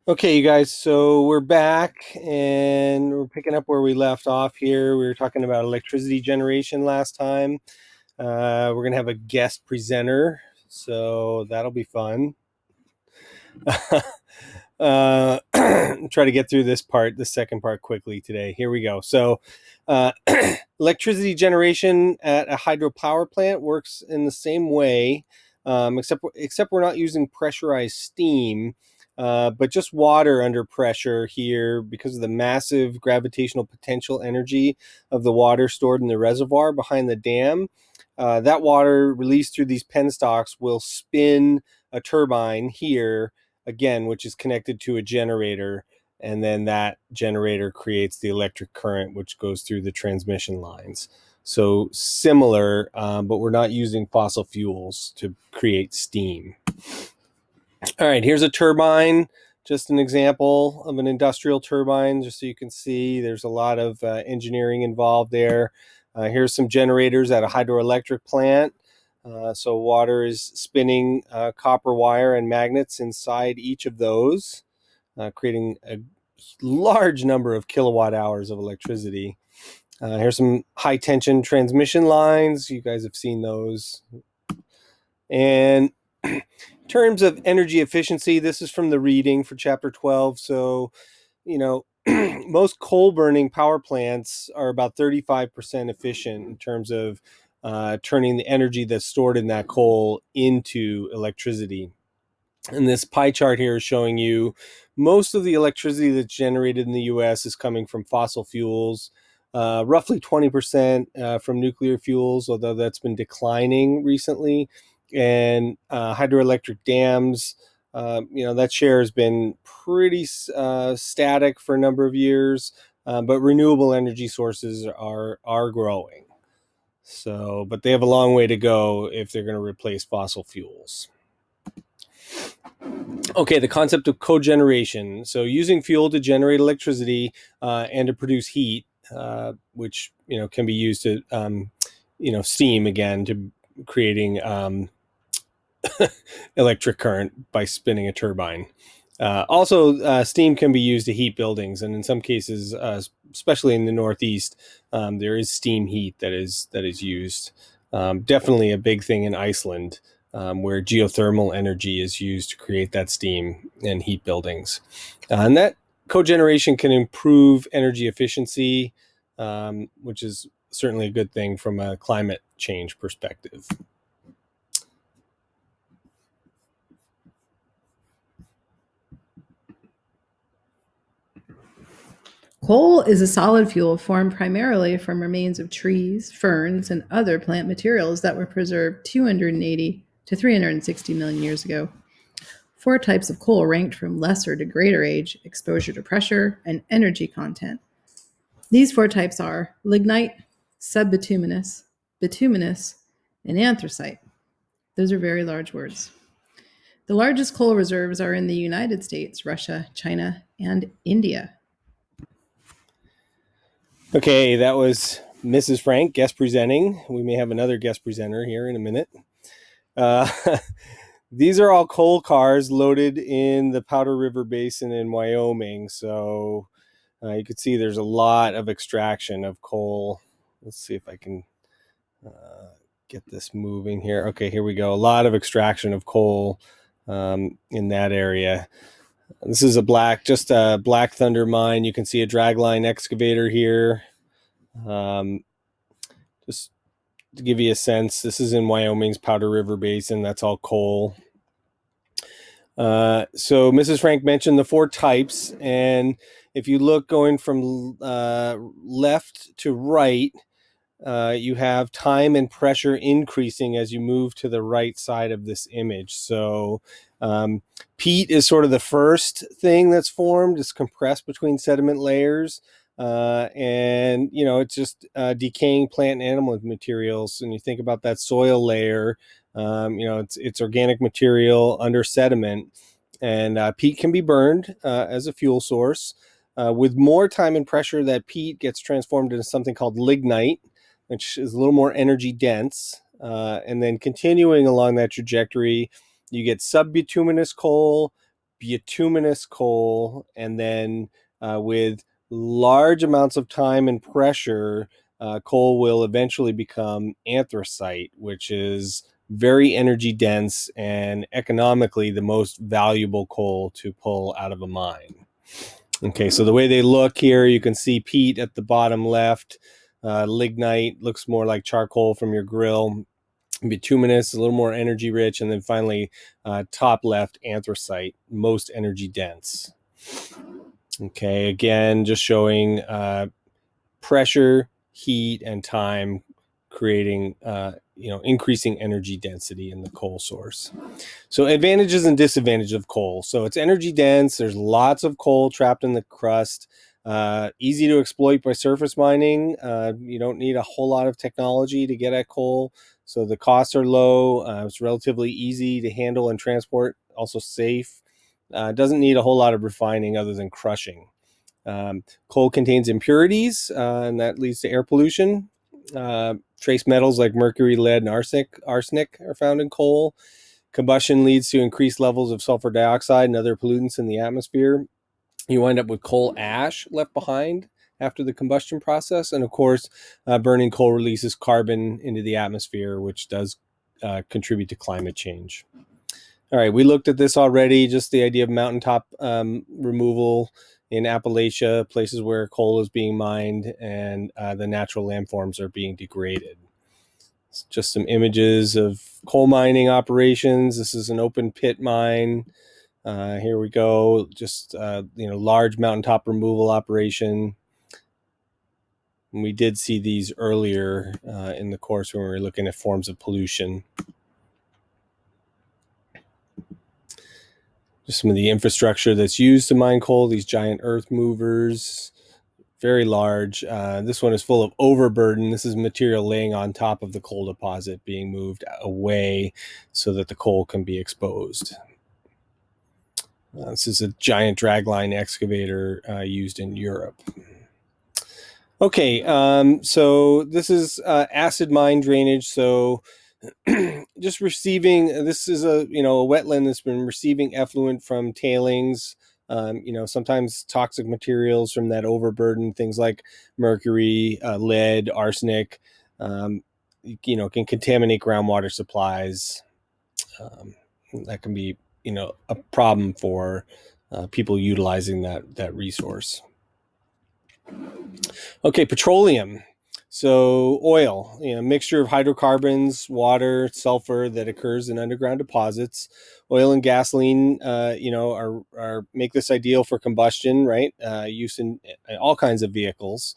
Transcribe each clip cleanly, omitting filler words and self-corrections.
Okay, you guys, so we're back and we're picking up where we left off here. We were talking about electricity generation last time. We're going to have a guest presenter, so that'll be fun. Try to get through the second part quickly today. Here we go. So, uh, electricity generation at a hydropower plant works in the same way, except we're not using pressurized steam, but just water under pressure here because of the massive gravitational potential energy of the water stored in the reservoir behind the dam. That water released through these penstocks will spin a turbine here again, which is connected to a generator, and then that generator creates the electric current, which goes through the transmission lines. So similar, but we're not using fossil fuels to create steam. All right, here's a turbine, just an example of an industrial turbine, just so you can see there's a lot of engineering involved there. Here's some generators at a hydroelectric plant. So water is spinning copper wire and magnets inside each of those, creating a large number of kilowatt hours of electricity. Here's some high tension transmission lines. You guys have seen those. And in terms of energy efficiency, this is from the reading for chapter 12. So, most coal burning power plants are about 35% efficient in terms of turning the energy that's stored in that coal into electricity. And this pie chart here is showing you most of the electricity that's generated in the US is coming from fossil fuels, roughly 20% from nuclear fuels, although that's been declining recently. And hydroelectric dams, that share has been pretty static for a number of years, but renewable energy sources are growing. So, but they have a long way to go if they're going to replace fossil fuels. Okay, the concept of cogeneration. So using fuel to generate electricity and to produce heat, which can be used to steam again to creating electric current by spinning a turbine. Also, steam can be used to heat buildings, and in some cases, especially in the Northeast, there is steam heat that is used. Definitely a big thing in Iceland, where geothermal energy is used to create that steam and heat buildings. And that cogeneration can improve energy efficiency, which is certainly a good thing from a climate change perspective. Coal is a solid fuel formed primarily from remains of trees, ferns, and other plant materials that were preserved 280 to 360 million years ago. Four types of coal ranked from lesser to greater age, exposure to pressure, and energy content. These four types are lignite, subbituminous, bituminous, and anthracite. Those are very large words. The largest coal reserves are in the United States, Russia, China, and India. Okay, that was Mrs. Frank guest presenting. We may have another guest presenter here in a minute. Uh, these are all coal cars loaded in the Powder River Basin in Wyoming. So you can see there's a lot of extraction of coal. Let's see if I can get this moving here. Okay, here we go. A lot of extraction of coal in that area. This is just a Black Thunder mine. You can see a dragline excavator here. Just to give you a sense, this is in Wyoming's Powder River Basin. That's all coal. So Mrs. Frank mentioned the four types, and if you look going from left to right, you have time and pressure increasing as you move to the right side of this image. So peat is sort of the first thing that's formed. It's compressed between sediment layers. And it's just decaying plant and animal materials. And you think about that soil layer, it's organic material under sediment, and peat can be burned as a fuel source. With more time and pressure, that peat gets transformed into something called lignite, which is a little more energy dense. And then continuing along that trajectory, you get subbituminous coal, bituminous coal, and then with large amounts of time and pressure, coal will eventually become anthracite, which is very energy dense and economically the most valuable coal to pull out of a mine. Okay, so the way they look here, you can see peat at the bottom left. Lignite looks more like charcoal from your grill. Bituminous, a little more energy rich. And then finally, top left, anthracite, most energy dense. Okay, again, just showing pressure, heat, and time creating, increasing energy density in the coal source. So advantages and disadvantages of coal. So it's energy dense. There's lots of coal trapped in the crust. Easy to exploit by surface mining. You don't need a whole lot of technology to get at coal. So the costs are low. It's relatively easy to handle and transport. Also safe. Doesn't need a whole lot of refining other than crushing. Coal contains impurities, and that leads to air pollution. Trace metals like mercury, lead, and arsenic are found in coal. Combustion leads to increased levels of sulfur dioxide and other pollutants in the atmosphere. You wind up with coal ash left behind after the combustion process. And of course, burning coal releases carbon into the atmosphere, which does contribute to climate change. All right, we looked at this already, just the idea of mountaintop removal in Appalachia, places where coal is being mined and the natural landforms are being degraded. It's just some images of coal mining operations. This is an open pit mine. Here we go, just large mountaintop removal operation. And we did see these earlier in the course when we were looking at forms of pollution. Just some of the infrastructure that's used to mine coal, these giant earth movers, very large. This one is full of overburden. This is material laying on top of the coal deposit being moved away so that the coal can be exposed. This is a giant dragline excavator used in Europe. Okay, so this is acid mine drainage. So just receiving, this is a wetland that's been receiving effluent from tailings, sometimes toxic materials from that overburden, things like mercury, lead, arsenic, can contaminate groundwater supplies. That can be, a problem for people utilizing that resource. Okay, petroleum. So oil, mixture of hydrocarbons, water, sulfur that occurs in underground deposits. Oil and gasoline, are make this ideal for combustion, right? Use in all kinds of vehicles.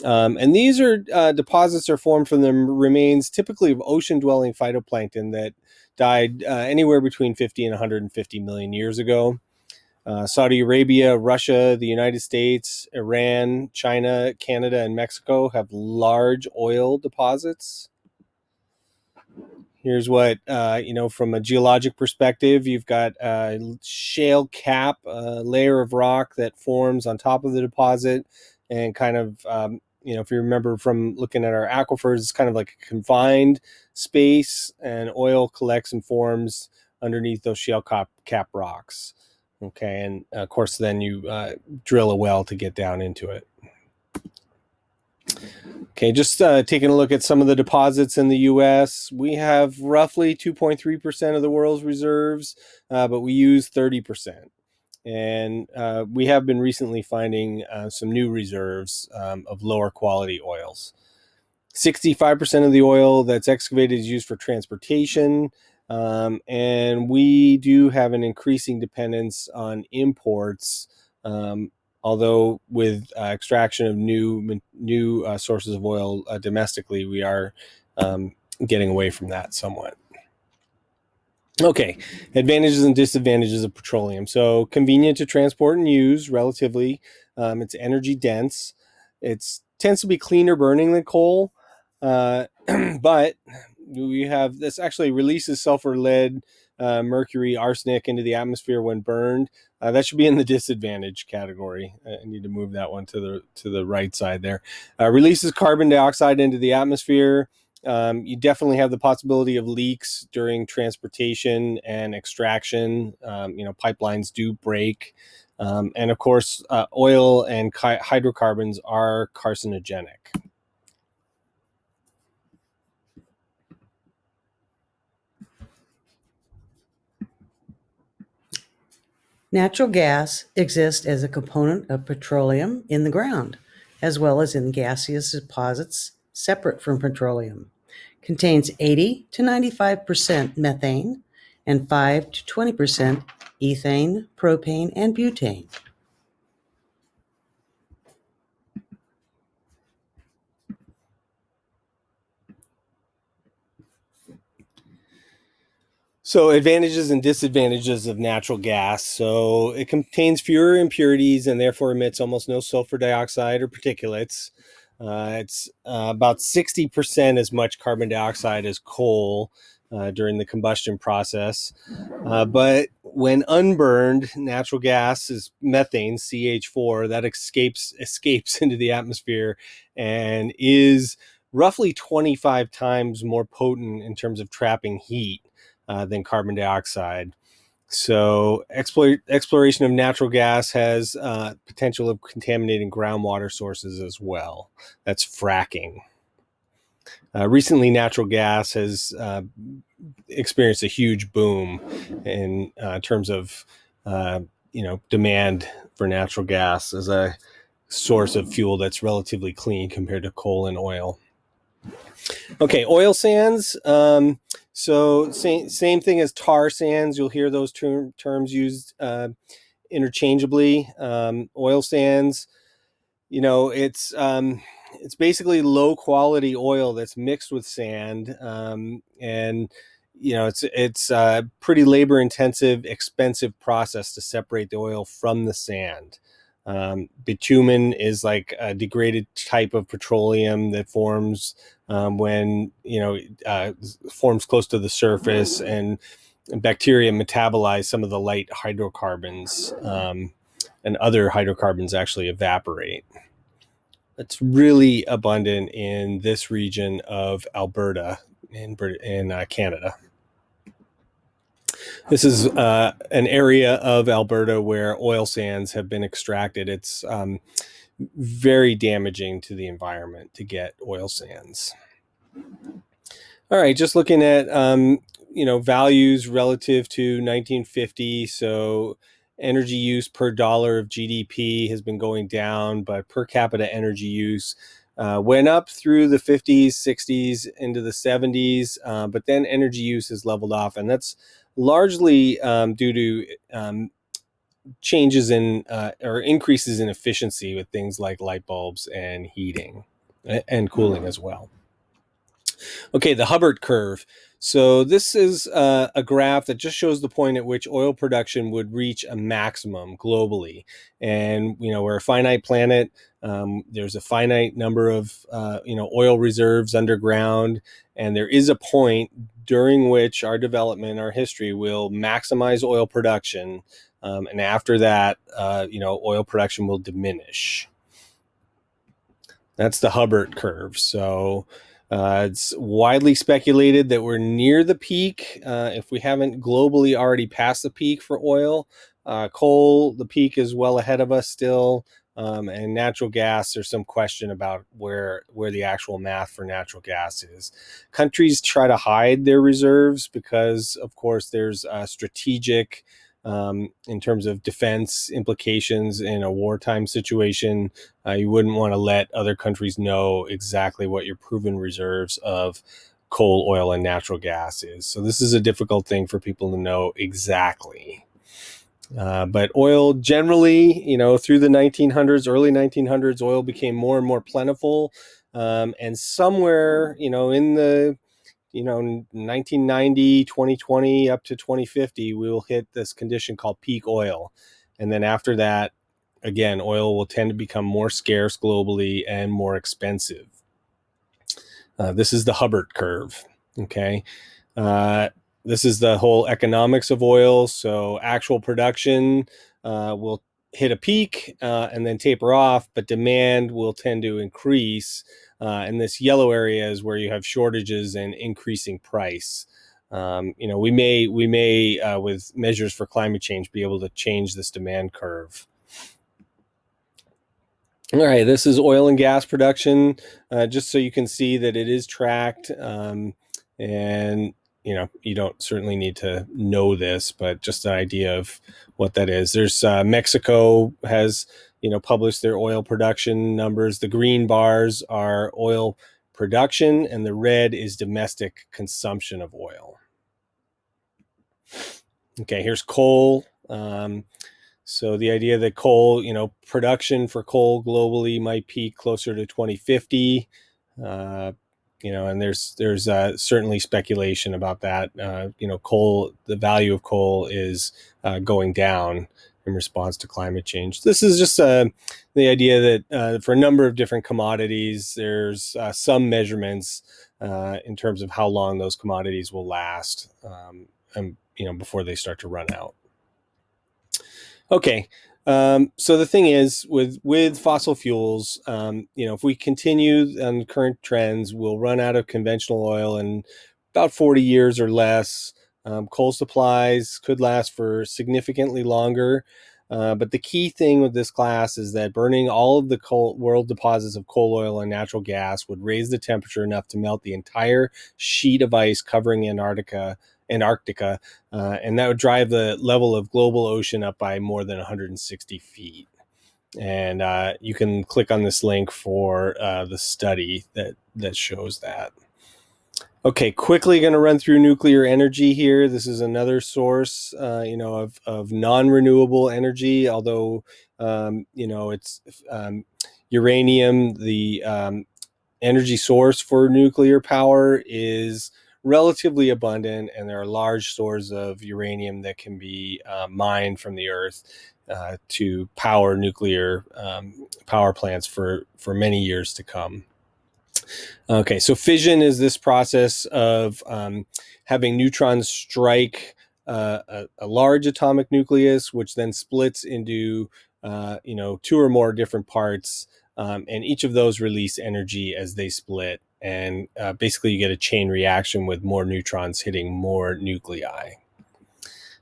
And these are deposits are formed from the remains typically of ocean-dwelling phytoplankton that died anywhere between 50 and 150 million years ago. Saudi Arabia, Russia, the United States, Iran, China, Canada, and Mexico have large oil deposits. Here's what, from a geologic perspective, you've got a shale cap, a layer of rock that forms on top of the deposit and kind of, if you remember from looking at our aquifers, it's kind of like a confined space, and oil collects and forms underneath those shale cap rocks. Okay, and of course, then you drill a well to get down into it. Okay, just taking a look at some of the deposits in the U.S. We have roughly 2.3% of the world's reserves, but we use 30%. And we have been recently finding some new reserves of lower quality oils. 65% of the oil that's excavated is used for transportation. And we do have an increasing dependence on imports, although with extraction of new sources of oil domestically, we are getting away from that somewhat. Okay, advantages and disadvantages of petroleum. So convenient to transport and use relatively. It's energy dense. It tends to be cleaner burning than coal. But we have this actually releases sulfur, lead, mercury, arsenic into the atmosphere when burned. That should be in the disadvantage category. I need to move that one to the right side there. Releases carbon dioxide into the atmosphere. You definitely have the possibility of leaks during transportation and extraction. Pipelines do break. And of course, oil and hydrocarbons are carcinogenic. Natural gas exists as a component of petroleum in the ground, as well as in gaseous deposits separate from petroleum. Contains 80 to 95% methane and 5 to 20% ethane, propane, and butane. So, advantages and disadvantages of natural gas. So, it contains fewer impurities and therefore emits almost no sulfur dioxide or particulates. It's about 60% as much carbon dioxide as coal during the combustion process. But when unburned, natural gas is methane, CH4, that escapes into the atmosphere and is roughly 25 times more potent in terms of trapping heat than carbon dioxide. So exploration of natural gas has potential of contaminating groundwater sources as well. That's fracking. Recently, natural gas has experienced a huge boom in terms of demand for natural gas as a source of fuel that's relatively clean compared to coal and oil. Okay, oil sands. So same thing as tar sands. You'll hear those terms used interchangeably. Oil sands, it's basically low quality oil that's mixed with sand, and it's a pretty labor intensive, expensive process to separate the oil from the sand. Bitumen is like a degraded type of petroleum that forms when forms close to the surface, and bacteria metabolize some of the light hydrocarbons, and other hydrocarbons actually evaporate. It's really abundant in this region of Alberta in Canada. This is an area of Alberta where oil sands have been extracted. It's very damaging to the environment to get oil sands. All right, just looking at values relative to 1950. So energy use per dollar of GDP has been going down, but per capita energy use went up through the 50s, 60s, into the 70s, but then energy use has leveled off, and that's largely due to changes in or increases in efficiency with things like light bulbs and heating and cooling as well. Okay, the Hubbert curve. So this is a graph that just shows the point at which oil production would reach a maximum globally. And, we're a finite planet. There's a finite number of, oil reserves underground. And there is a point during which our development, our history will maximize oil production. And after that, oil production will diminish. That's the Hubbert curve. So it's widely speculated that we're near the peak if we haven't globally already passed the peak for oil. Coal, the peak is well ahead of us still. And natural gas, there's some question about where the actual math for natural gas is. Countries try to hide their reserves because, of course, there's strategic in terms of defense implications in a wartime situation. You wouldn't want to let other countries know exactly what your proven reserves of coal, oil, and natural gas is. So this is a difficult thing for people to know exactly. But oil generally, through the 1900s, early 1900s, oil became more and more plentiful. And somewhere, in the 1990, 2020 up to 2050, we will hit this condition called peak oil. And then after that, again, oil will tend to become more scarce globally and more expensive. This is the Hubbert curve. Okay. This is the whole economics of oil. So actual production will hit a peak and then taper off, but demand will tend to increase and this yellow area is where you have shortages and increasing price. We may with measures for climate change be able to change this demand curve. All right, this is oil and gas production, just so you can see that it is tracked. And you don't certainly need to know this, but just an idea of what that is. There's Mexico has published their oil production numbers. The green bars are oil production, and the red is domestic consumption of oil. Okay, here's coal. So the idea that coal, production for coal globally might peak closer to 2050. And there's certainly speculation about that. Coal, the value of coal is going down in response to climate change. This is just the idea that for a number of different commodities, there's some measurements in terms of how long those commodities will last, and before they start to run out. Okay, so the thing is with fossil fuels, if we continue on current trends, we'll run out of conventional oil in about 40 years or less. Coal supplies could last for significantly longer. But the key thing with this class is that burning all of the world deposits of coal oil and natural gas would raise the temperature enough to melt the entire sheet of ice covering Antarctica, and that would drive the level of global ocean up by more than 160 feet. And you can click on this link for the study that shows that. Okay, quickly going to run through nuclear energy here. This is another source, of non-renewable energy, although, it's uranium, the energy source for nuclear power is relatively abundant, and there are large stores of uranium that can be mined from the earth to power nuclear power plants for many years to come. Okay, so fission is this process of having neutrons strike a large atomic nucleus, which then splits into two or more different parts, and each of those release energy as they split. And basically, you get a chain reaction with more neutrons hitting more nuclei.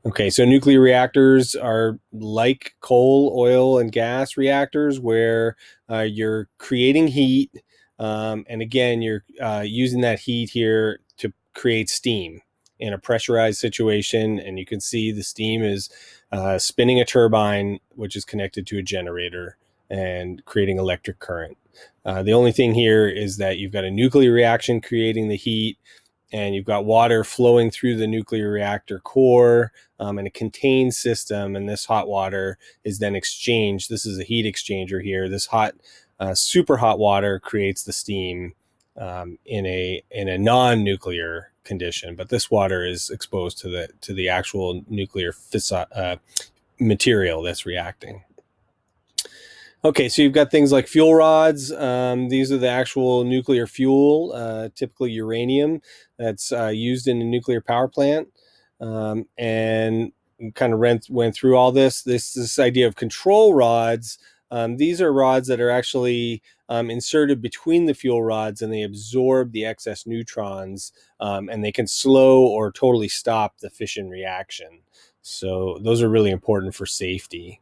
Okay, so nuclear reactors are like coal, oil, and gas reactors, where you're creating heat. And again, you're using that heat here to create steam in a pressurized situation. And you can see the steam is spinning a turbine, which is connected to a generator and creating electric current. The only thing here is that you've got a nuclear reaction creating the heat, and you've got water flowing through the nuclear reactor core in a contained system. And this hot water is then exchanged. This is a heat exchanger here. This super hot water creates the steam in a non-nuclear condition, but this water is exposed to the actual nuclear material that's reacting. Okay, so you've got things like fuel rods. These are the actual nuclear fuel, typically uranium, that's used in a nuclear power plant. And kind of went through all this idea of control rods. These are rods that are actually inserted between the fuel rods, and they absorb the excess neutrons, and they can slow or totally stop the fission reaction. So those are really important for safety.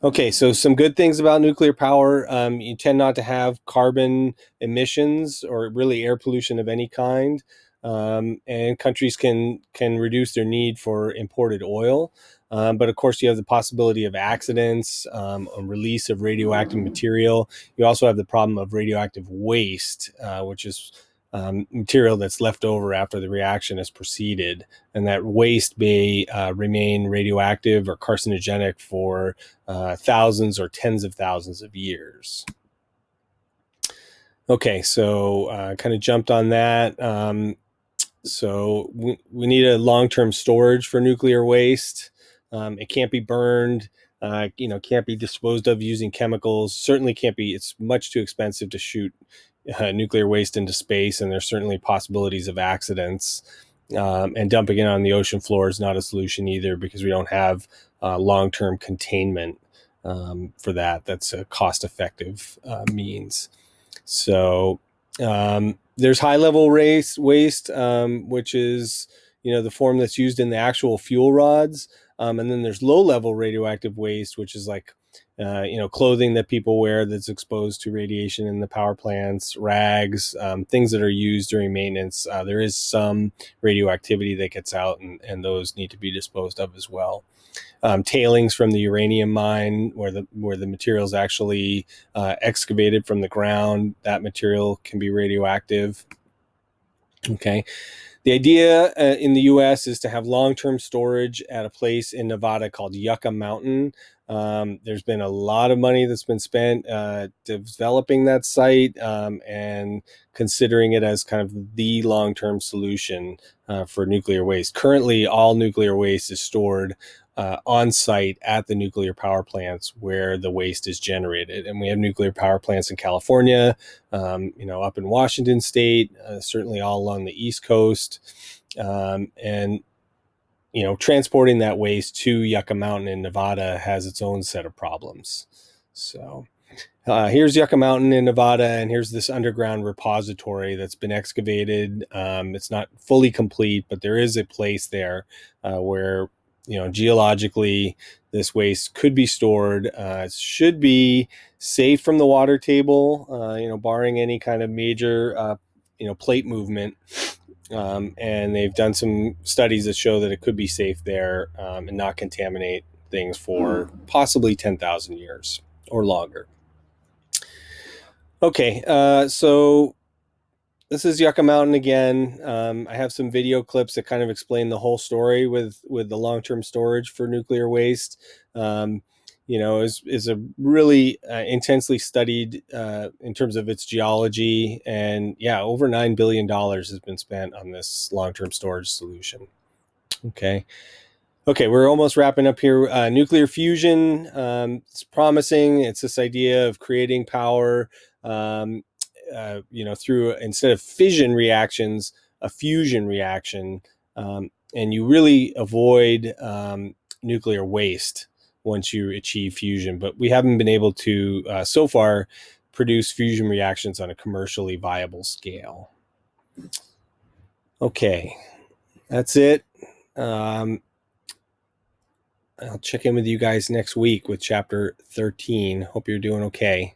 Okay, so some good things about nuclear power. You tend not to have carbon emissions or really air pollution of any kind. And countries can reduce their need for imported oil. But of course, you have the possibility of accidents, a release of radioactive material. You also have the problem of radioactive waste, which is material that's left over after the reaction has proceeded. And that waste may remain radioactive or carcinogenic for thousands or tens of thousands of years. Okay, so kind of jumped on that. So we need a long-term storage for nuclear waste. It can't be burned, can't be disposed of using chemicals. Certainly can't be, it's much too expensive to shoot nuclear waste into space, and there's certainly possibilities of accidents. And dumping it on the ocean floor is not a solution either, because we don't have long-term containment for that. That's a cost-effective means. So there's high-level waste, which is the form that's used in the actual fuel rods, and then there's low-level radioactive waste, which is like clothing that people wear that's exposed to radiation in the power plants, rags, things that are used during maintenance. There is some radioactivity that gets out, and those need to be disposed of as well. Tailings from the uranium mine, where the material is actually excavated from the ground, that material can be radioactive. Okay. The idea in the U.S. is to have long-term storage at a place in Nevada called Yucca Mountain. There's been a lot of money that's been spent developing that site and considering it as kind of the long-term solution for nuclear waste. Currently, all nuclear waste is stored on site at the nuclear power plants where the waste is generated. And we have nuclear power plants in California, up in Washington State, certainly all along the East Coast. And transporting that waste to Yucca Mountain in Nevada has its own set of problems. So here's Yucca Mountain in Nevada, and here's this underground repository that's been excavated. It's not fully complete, but there is a place there where geologically this waste could be stored. It should be safe from the water table, barring any kind of major plate movement. And they've done some studies that show that it could be safe there and not contaminate things for possibly 10,000 years or longer. Okay, so this is Yucca Mountain again. I have some video clips that kind of explain the whole story with the long-term storage for nuclear waste. Is a really intensely studied in terms of its geology, and over $9 billion has been spent on this long-term storage solution. Okay, we're almost wrapping up here. Nuclear fusion, it's promising. It's this idea of creating power, through, instead of fission reactions, a fusion reaction, and you really avoid nuclear waste once you achieve fusion. But we haven't been able to, so far, produce fusion reactions on a commercially viable scale. Okay, that's it. I'll check in with you guys next week with chapter 13. Hope you're doing okay.